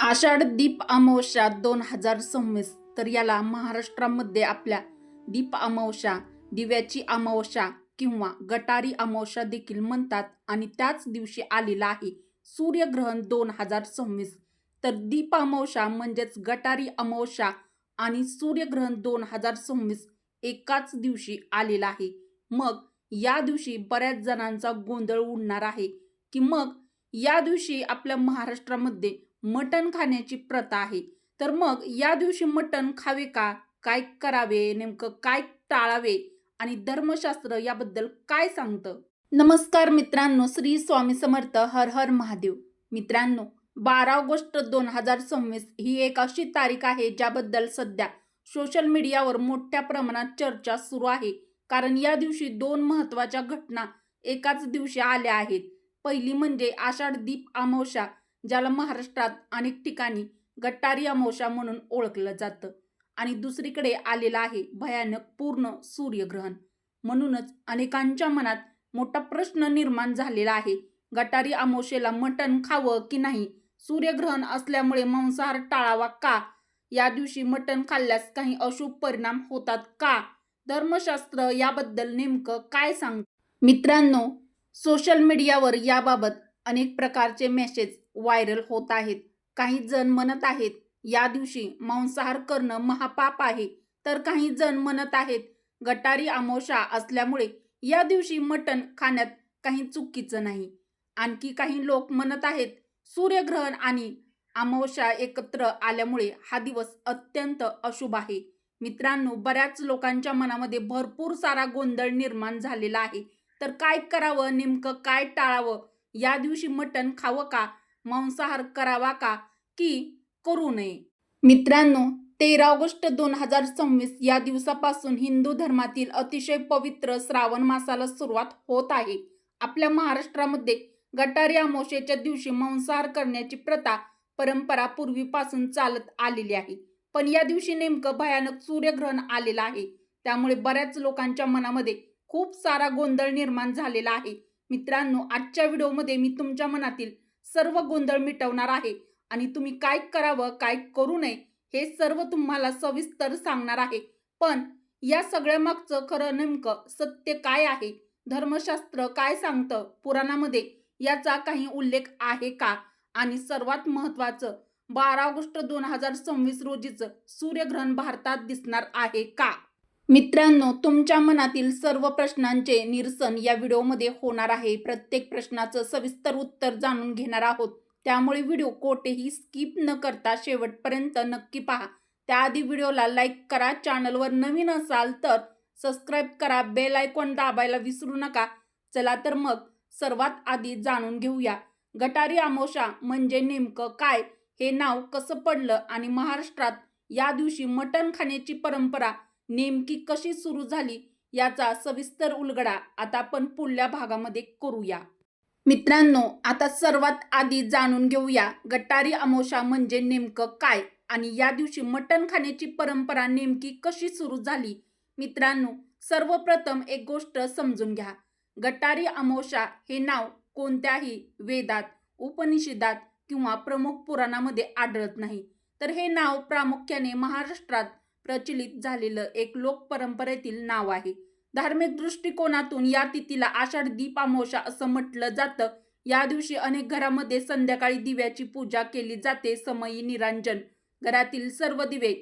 आषाढ दीप अमावस्या 2026 तर याला महाराष्ट्रामध्ये आपल्या दीप अमावस्या, दिव्याची अमावस्या किंवा गटारी अमावस्या देखील म्हणतात आणि त्याच दिवशी आलेला आहे सूर्यग्रहण 2026. तर दीप अमावस्या म्हणजेच गटारी अमावस्या आणि सूर्यग्रहण 2026 एकाच दिवशी आलेला आहे. मग या दिवशी बऱ्याच जणांचा गोंधळ उडणार आहे की मग या दिवशी आपल्या महाराष्ट्रामध्ये मटण खाण्याची प्रथा आहे. तर मग या दिवशी मटण खावे का? काय करावे? नेमकं काय टाळावे? आणि धर्मशास्त्र याबद्दल काय सांगतं? नमस्कार मित्रांनो, श्री स्वामी समर्थ. हर हर महादेव. मित्रांनो, 12 ऑगस्ट 2026 ही एक अशी तारीख आहे ज्याबद्दल सध्या सोशल मीडियावर मोठ्या प्रमाणात चर्चा सुरू आहे. कारण या दिवशी 2 महत्त्वाच्या घटना एकाच दिवशी आल्या आहेत. पहिली म्हणजे आषाढ दीप अमावस्या, ज्याला महाराष्ट्रात अनेक ठिकाणी गटारी अमावस्या म्हणून ओळखलं जातं, आणि दुसरीकडे आलेला आहे भयानक पूर्ण सूर्यग्रहण. म्हणूनच अनेकांच्या मनात मोठा प्रश्न निर्माण झालेला आहे. गटारी अमावस्येला मटण खावं की नाही? सूर्यग्रहण असल्यामुळे मांसाहार टाळावा का? या दिवशी मटण खाल्ल्यास काही अशुभ परिणाम होतात का? धर्मशास्त्र याबद्दल नेमकं काय सांगतं? मित्रांनो, सोशल मीडियावर याबाबत अनेक प्रकारचे मेसेज व्हायरल होत आहेत. काही जण म्हणत आहेत या दिवशी मांसाहार करणं महापाप आहे, तर काही जण म्हणत आहेत गटारी अमावस्या असल्यामुळे या दिवशी मटण खाण्यात काही चुकीचं नाही. आणखी काही लोक म्हणत आहेत सूर्यग्रहण आणि अमावस्या एकत्र आल्यामुळे हा दिवस अत्यंत अशुभ आहे. मित्रांनो, बऱ्याच लोकांच्या मनामध्ये भरपूर सारा गोंधळ निर्माण झालेला आहे. तर काय करावं? नेमकं काय टाळावं? या दिवशी मटण खावं का? मांसाहार करावा का की करू नये? मित्रांनो, 13 ऑगस्ट 2026 या दिवसापासून हिंदू धर्मातील अतिशय पवित्र श्रावण मासाला सुरुवात होत आहे. आपल्या महाराष्ट्रामध्ये गटारी अमावस्येच्या दिवशी मांसाहार करण्याची प्रथा परंपरा पूर्वीपासून चालत आलेली आहे. पण या दिवशी नेमकं भयानक सूर्यग्रहण आलेलं आहे. त्यामुळे बऱ्याच लोकांच्या मनामध्ये खूप सारा गोंधळ निर्माण झालेला आहे. मित्रांनो, आजच्या व्हिडिओमध्ये मी तुमच्या मनातील सर्व गोंधळ मिटवणार आहे आणि तुम्ही काय करावं, काय करू नये हे सर्व तुम्हाला सविस्तर सांगणार आहे. पण या सगळ्या मागचं खरं नेमकं सत्य काय आहे? धर्मशास्त्र काय सांगतं? पुराणामध्ये याचा काही उल्लेख आहे का? आणि सर्वात महत्त्वाचं, 12 ऑगस्ट 2026 रोजीचं सूर्यग्रहण भारतात दिसणार आहे का? मित्रांनो, तुमच्या मनातील सर्व प्रश्नांचे निरसन या व्हिडिओमध्ये होणार आहे. प्रत्येक प्रश्नाचं सविस्तर उत्तर जाणून घेणार आहोत. त्यामुळे व्हिडिओ कोठेही स्किप न करता शेवटपर्यंत नक्की पहा. त्याआधी व्हिडिओला लाईक करा. चॅनलवर नवीन असाल तर सबस्क्राईब करा. बेल आयकॉन दाबायला विसरू नका. चला तर मग सर्वात आधी जाणून घेऊया गटारी अमावस्या म्हणजे नेमकं काय, हे नाव कसं पडलं आणि महाराष्ट्रात या दिवशी मटण खाण्याची परंपरा नेमकी कशी सुरू झाली याचा सविस्तर उलगडा आता आपण पुढल्या भागामध्ये करूया. मित्रांनो, आता सर्वात आधी जाणून घेऊया गटारी अमावस्या म्हणजे नेमकं काय आणि या दिवशी मटण खाण्याची परंपरा नेमकी कशी सुरू झाली. मित्रांनो, सर्वप्रथम एक गोष्ट समजून घ्या. गटारी अमावस्या हे नाव कोणत्याही वेदात, उपनिषदात किंवा प्रमुख पुराणामध्ये आढळत नाही. तर हे नाव प्रामुख्याने महाराष्ट्रात प्रचलित झालेलं एक लोक परंपरेतील नाव आहे. धार्मिक दृष्टिकोनातून या तिथीला आषाढ दीप अमावस्या असं म्हटलं जातं. या दिवशी अनेक घरामध्ये संध्याकाळी दिव्याची पूजा केली जाते. समयी निरांजन घरातील सर्व दिवे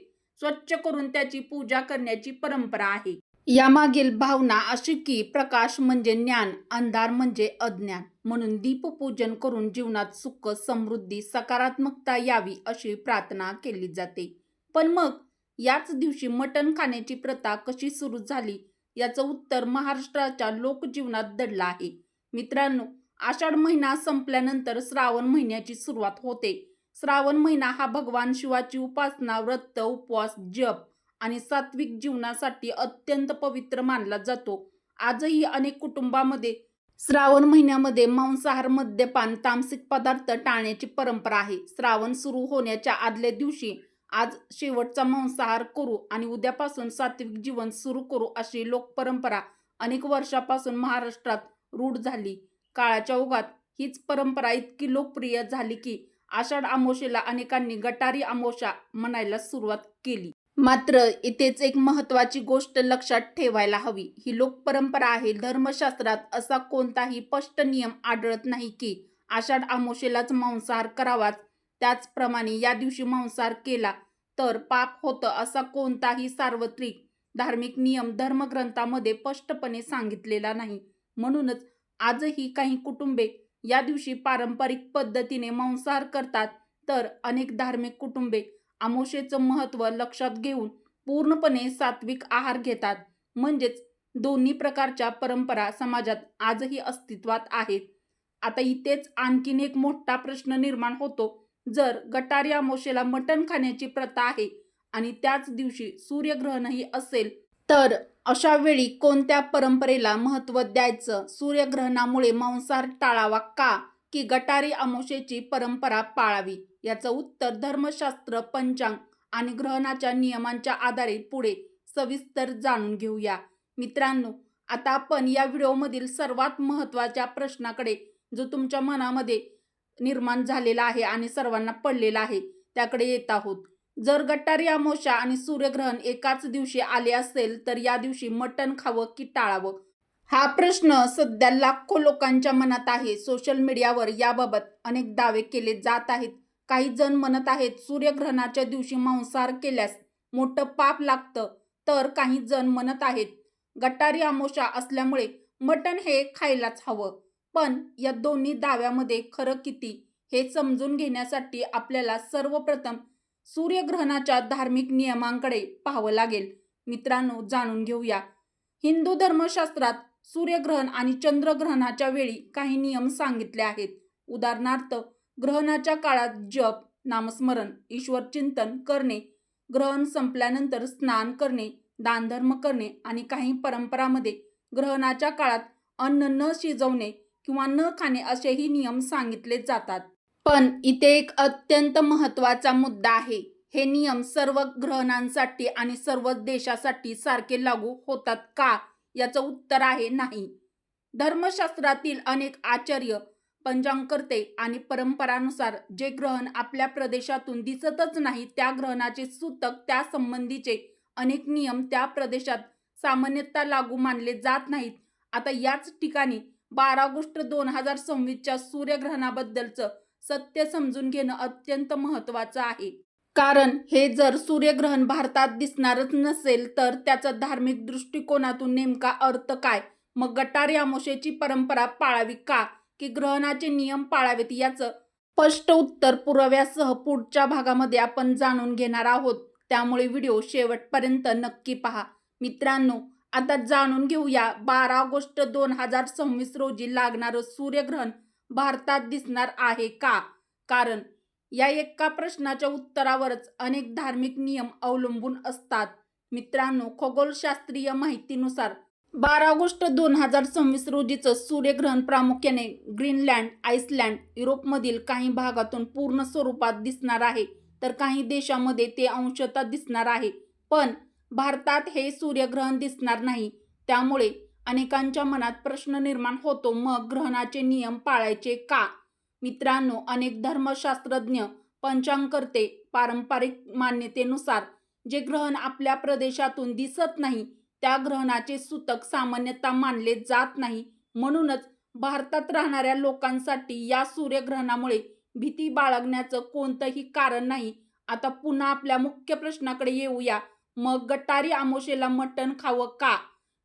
स्वच्छ करून त्याची पूजा करण्याची परंपरा आहे. यामागील भावना अशी की प्रकाश म्हणजे ज्ञान, अंधार म्हणजे अज्ञान. म्हणून दीपपूजन करून जीवनात सुख, समृद्धी, सकारात्मकता यावी अशी प्रार्थना केली जाते. पण मग याच दिवशी मटण खाण्याची प्रथा कशी सुरू झाली याचं उत्तर महाराष्ट्राच्या लोकजीवनात दडलं आहे. मित्रांनो, आषाढ महिना संपल्यानंतर श्रावण महिन्याची सुरुवात होते. श्रावण महिना हा भगवान शिवाची उपासना, व्रत, उपवास, जप आणि सात्विक जीवनासाठी अत्यंत पवित्र मानला जातो. आजही अनेक कुटुंबामध्ये श्रावण महिन्यामध्ये मांसाहार, मद्यपान, तामसिक पदार्थ टाळण्याची परंपरा आहे. श्रावण सुरू होण्याच्या आदल्या दिवशी आज शेवटचा मांसाहार करू आणि उद्यापासून सात्विक जीवन सुरू करू अशी लोकपरंपरा अनेक वर्षापासून महाराष्ट्रात रूढ झाली. काळाच्या ओघात हीच परंपरा इतकी लोकप्रिय झाली की आषाढ अमावस्येला अनेकांनी गटारी अमावस्या म्हणायला सुरुवात केली. मात्र इथेच एक महत्त्वाची गोष्ट लक्षात ठेवायला हवी. ही लोकपरंपरा आहे. धर्मशास्त्रात असा कोणताही स्पष्ट नियम आढळत नाही की आषाढ अमावस्येलाच मांसाहार करावाच, त्याचप्रमाणे या दिवशी मांसाहार केला तर पाप होतं असा कोणताही सार्वत्रिक धार्मिक नियम धर्मग्रंथामध्ये स्पष्टपणे सांगितलेला नाही. म्हणूनच आजही काही कुटुंबे या दिवशी पारंपरिक पद्धतीने मांसाहार करतात, तर अनेक धार्मिक कुटुंबे अमावस्येचं महत्त्व लक्षात घेऊन पूर्णपणे सात्विक आहार घेतात. म्हणजेच दोन्ही प्रकारच्या परंपरा समाजात आजही अस्तित्वात आहेत. आता इथेच आणखीन एक मोठा प्रश्न निर्माण होतो. जर गटारी अमावस्येला मटण खाण्याची प्रथा आहे आणि त्याच दिवशी सूर्यग्रहणही असेल, तर अशा वेळी कोणत्या परंपरेला महत्त्व द्यायचं? सूर्यग्रहणामुळे मांसाहार टाळावा का, की गटारी अमावस्येची परंपरा पाळावी? याचं उत्तर धर्मशास्त्र, पंचांग आणि ग्रहणाच्या नियमांच्या आधारे पुढे सविस्तर जाणून घेऊया. मित्रांनो, आता आपण या व्हिडिओमधील सर्वात महत्त्वाच्या प्रश्नाकडे, जो तुमच्या मनामध्ये निर्माण झालेला आहे आणि सर्वांना पडलेला आहे, त्याकडे येत आहोत. जर गटारी अमावस्या आणि सूर्यग्रहण एकाच दिवशी आले असेल तर या दिवशी मटण खावं की टाळावं? हा प्रश्न सध्या लाखो लोकांच्या मनात आहे. सोशल मीडियावर याबाबत अनेक दावे केले जात आहेत. काही जण म्हणत आहेत सूर्यग्रहणाच्या दिवशी मांसाहार केल्यास मोठं पाप लागतं, तर काही जण म्हणत आहेत गटारी अमावस्या असल्यामुळे मटण हे खायलाच हवं. पण या दोन्ही दाव्यामध्ये खरं किती हे समजून घेण्यासाठी आपल्याला सर्वप्रथम सूर्यग्रहणाच्या धार्मिक नियमांकडे पाहावं लागेल. मित्रांनो, जाणून घेऊया. हिंदू धर्मशास्त्रात सूर्यग्रहण आणि चंद्रग्रहणाच्या वेळी काही नियम सांगितले आहेत. उदाहरणार्थ, ग्रहणाच्या काळात जप, नामस्मरण, ईश्वर चिंतन करणे, ग्रहण संपल्यानंतर स्नान करणे, दानधर्म करणे आणि काही परंपरांमध्ये ग्रहणाच्या काळात अन्न न शिजवणे किंवा न खाणे असेही नियम सांगितले जातात. पण इथे एक अत्यंत महत्त्वाचा मुद्दा आहे. हे नियम सर्व ग्रहणांसाठी आणि सर्व देशासाठी सारखे लागू होतात का? याचं उत्तर आहे नाही. धर्मशास्त्रातील अनेक आचार्य, पंचांगकर्ते आणि परंपरानुसार जे ग्रहण आपल्या प्रदेशातून दिसतच नाही, त्या ग्रहणाचे सूतक, त्यासंबंधीचे अनेक नियम त्या प्रदेशात सामान्यतः लागू मानले जात नाहीत. आता याच ठिकाणी 12 ऑगस्ट 2026च्या सूर्यग्रहणाबद्दलचं सत्य समजून घेणं अत्यंत महत्त्वाचं आहे. कारण हे जर सूर्यग्रहण भारतात दिसणारच नसेल तर त्याचा धार्मिक दृष्टिकोनातून नेमका अर्थ काय? मग गटारी अमावस्येची परंपरा पाळावी का, की ग्रहणाचे नियम पाळावेत? याचं स्पष्ट उत्तर पुराव्यासह पुढच्या भागामध्ये आपण जाणून घेणार आहोत. त्यामुळे व्हिडिओ शेवटपर्यंत नक्की पहा. मित्रांनो, आता जाणून घेऊया 12 ऑगस्ट 2026 रोजी लागणारं सूर्यग्रहण भारतात दिसणार आहे का? कारण या एका प्रश्नाच्या उत्तरावरच अनेक धार्मिक नियम अवलंबून असतात. मित्रांनो, खगोलशास्त्रीय माहितीनुसार 12 ऑगस्ट 2026 रोजीचं सूर्यग्रहण प्रामुख्याने ग्रीनलँड, आइसलँड, युरोपमधील काही भागातून पूर्ण स्वरूपात दिसणार आहे, तर काही देशांमध्ये ते अंशतः दिसणार आहे. पण भारतात हे सूर्यग्रहण दिसणार नाही. त्यामुळे अनेकांच्या मनात प्रश्न निर्माण होतो, मग ग्रहणाचे नियम पाळायचे का? मित्रांनो, अनेक धर्मशास्त्रज्ञ, पंचांगकर्ते पारंपरिक मान्यतेनुसार जे ग्रहण आपल्या प्रदेशातून दिसत नाही, त्या ग्रहणाचे सूतक सामान्यतः मानले जात नाही. म्हणूनच भारतात राहणाऱ्या लोकांसाठी या सूर्यग्रहणामुळे भीती बाळगण्याचं कोणतंही कारण नाही. आता पुन्हा आपल्या मुख्य प्रश्नाकडे येऊया. मग गटारी अमावस्येला मटण खावं का?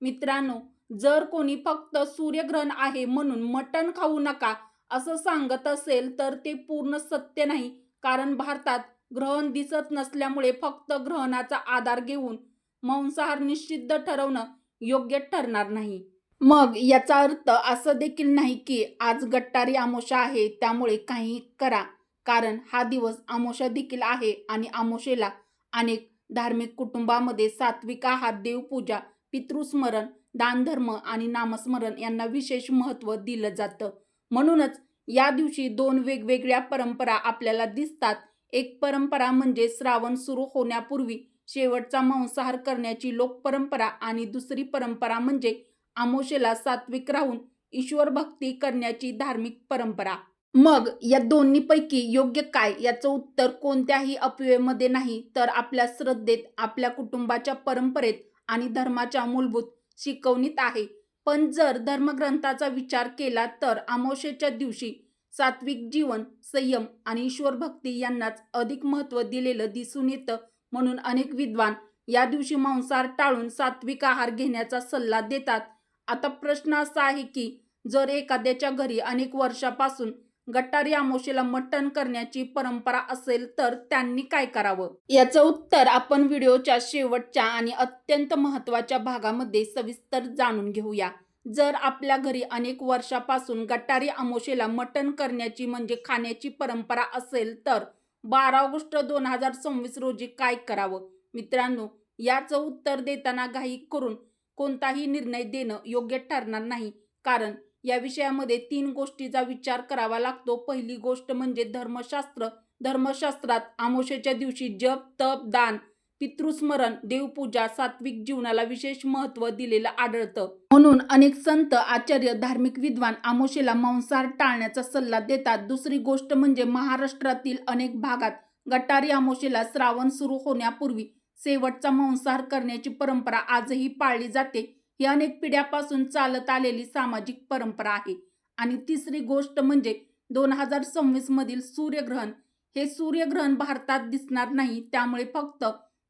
मित्रांनो, जर कोणी फक्त सूर्यग्रहण आहे म्हणून मटण खाऊ नका असं सांगत असेल तर ते पूर्ण सत्य नाही. कारण भारतात ग्रहण दिसत नसल्यामुळे फक्त ग्रहणाचा आधार घेऊन मांसाहार निषिद्ध ठरवणं योग्य ठरणार नाही. मग याचा अर्थ असं देखील नाही की आज गटारी अमावस्या आहे त्यामुळे काहीही करा. कारण हा दिवस अमावस्या देखील आहे आणि अमावस्येला अनेक धार्मिक कुटुंबामध्ये सात्विक आहार, देवपूजा, पितृस्मरण, दानधर्म आणि नामस्मरण यांना विशेष महत्त्व दिलं जातं. म्हणूनच या दिवशी 2 वेगवेगळ्या परंपरा आपल्याला दिसतात. एक परंपरा म्हणजे श्रावण सुरू होण्यापूर्वी शेवटचा मांसाहार करण्याची लोकपरंपरा आणि दुसरी परंपरा म्हणजे अमावस्येला सात्विक राहून ईश्वर भक्ती करण्याची धार्मिक परंपरा. मग या दोन्हीपैकी योग्य काय याचं उत्तर कोणत्याही अफवेमध्ये नाही, तर आपल्या श्रद्धेत, आपल्या कुटुंबाच्या परंपरेत आणि धर्माच्या मूलभूत शिकवणीत आहे. पण जर धर्मग्रंथाचा विचार केला तर अमावस्येच्या दिवशी सात्विक जीवन, संयम आणि ईश्वरभक्ती यांनाच अधिक महत्त्व दिलेलं दिसून येतं. म्हणून अनेक विद्वान या दिवशी मांसाहार टाळून सात्विक आहार घेण्याचा सल्ला देतात. आता प्रश्न असा आहे की जर एखाद्याच्या घरी अनेक वर्षापासून गटारी अमावस्येला मटण करण्याची परंपरा असेल तर त्यांनी काय करावं? याचं उत्तर आपण व्हिडिओच्या शेवटच्या आणि अत्यंत महत्त्वाच्या भागामध्ये सविस्तर जाणून घेऊया. जर आपल्या घरी अनेक वर्षापासून गटारी अमावस्येला मटण करण्याची म्हणजे खाण्याची परंपरा असेल तर 12 ऑगस्ट 2026 रोजी काय करावं? मित्रांनो, याचं उत्तर देताना घाई करून कोणताही निर्णय देणं योग्य ठरणार नाही, कारण या विषयामध्ये 3 गोष्टीचा विचार करावा लागतो. पहिली गोष्ट म्हणजे धर्मशास्त्र. धर्मशास्त्रात अमावस्येच्या दिवशी जप, तप, दान, पितृस्मरण, देवपूजा, सात्विक जीवनाला विशेष महत्त्व दिलेलं आढळतं. म्हणून अनेक संत, आचार्य, धार्मिक विद्वान अमावस्येला मांसाहार टाळण्याचा सल्ला देतात. दुसरी गोष्ट म्हणजे महाराष्ट्रातील अनेक भागात गटारी अमावस्येला श्रावण सुरू होण्यापूर्वी शेवटचा मांसाहार करण्याची परंपरा आजही पाळली जाते. ही अनेक पिढ्यापासून चालत आलेली सामाजिक परंपरा आहे. आणि तिसरी गोष्ट म्हणजे 2026 मधील सूर्यग्रहण. हे सूर्यग्रहण भारतात दिसणार नाही, त्यामुळे फक्त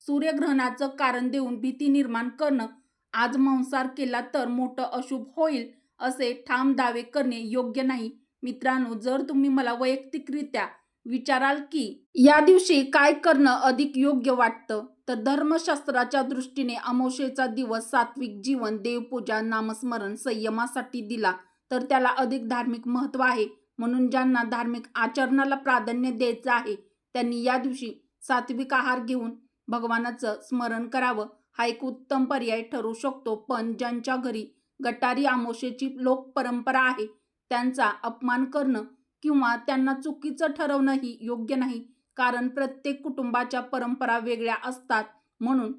सूर्यग्रहणाचं कारण देऊन भीती निर्माण करणं, आज मांसाहार केला तर मोठं अशुभ होईल असे ठाम दावे करणे योग्य नाही. मित्रांनो, जर तुम्ही मला वैयक्तिकरित्या विचाराल की या दिवशी काय करणं अधिक योग्य वाटतं, तर धर्मशास्त्राच्या दृष्टीने अमावस्येचा दिवस सात्विक जीवन, देवपूजा, नामस्मरण, संयमासाठी दिला तर त्याला अधिक धार्मिक महत्त्व आहे. म्हणून ज्यांना धार्मिक आचरणाला प्राधान्य द्यायचं आहे त्यांनी या दिवशी सात्विक आहार घेऊन भगवानाचं स्मरण करावं. हा एक उत्तम पर्याय ठरू शकतो. पण ज्यांच्या घरी गटारी अमावस्येची लोक परंपरा आहे त्यांचा अपमान करणं किंवा त्यांना चुकीचं ठरवणंही योग्य नाही, कारण प्रत्येक कुटुंबाच्या परंपरा वेगळ्या असतात. म्हणून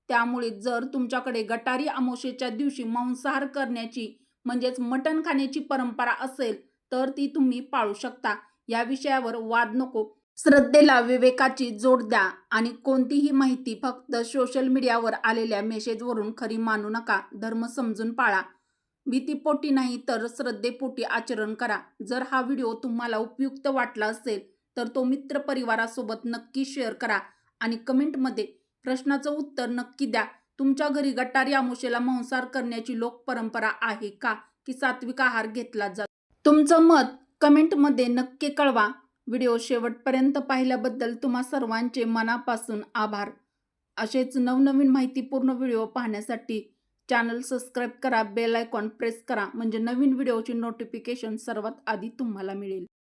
त्यामुळे जर तुमच्याकडे गटारी अमावस्येच्या दिवशी मांसाहार करण्याची म्हणजेच मटण खाण्याची परंपरा असेल तर ती तुम्ही पाळू शकता. या विषयावर वाद नको. श्रद्धेला विवेकाची जोड द्या आणि कोणतीही माहिती फक्त सोशल मीडियावर आलेल्या मेसेजवरून खरी मानू नका. धर्म समजून पाळा. भीतीपोटी नाही तर श्रद्धेपोटी आचरण करा. जर हा व्हिडिओ तुम्हाला उपयुक्त वाटला असेल तर तो मित्रपरिवारासोबत नक्की शेअर करा आणि कमेंटमध्ये प्रश्नाचं उत्तर नक्की द्या. तुमच्या घरी गटारी अमावस्येला मांसाहार करण्याची लोक परंपरा आहे का, की सात्विक आहार घेतला जातो? तुमचं मत कमेंटमध्ये नक्की कळवा. व्हिडिओ शेवटपर्यंत पाहिल्याबद्दल तुम्हा सर्वांचे मनापासून आभार. असेच नवनवीन माहितीपूर्ण व्हिडिओ पाहण्यासाठी चॅनल सबस्क्राईब करा, बेल आयकॉन प्रेस करा, म्हणजे नवीन व्हिडिओची नोटिफिकेशन सर्वात आधी तुम्हाला मिळेल.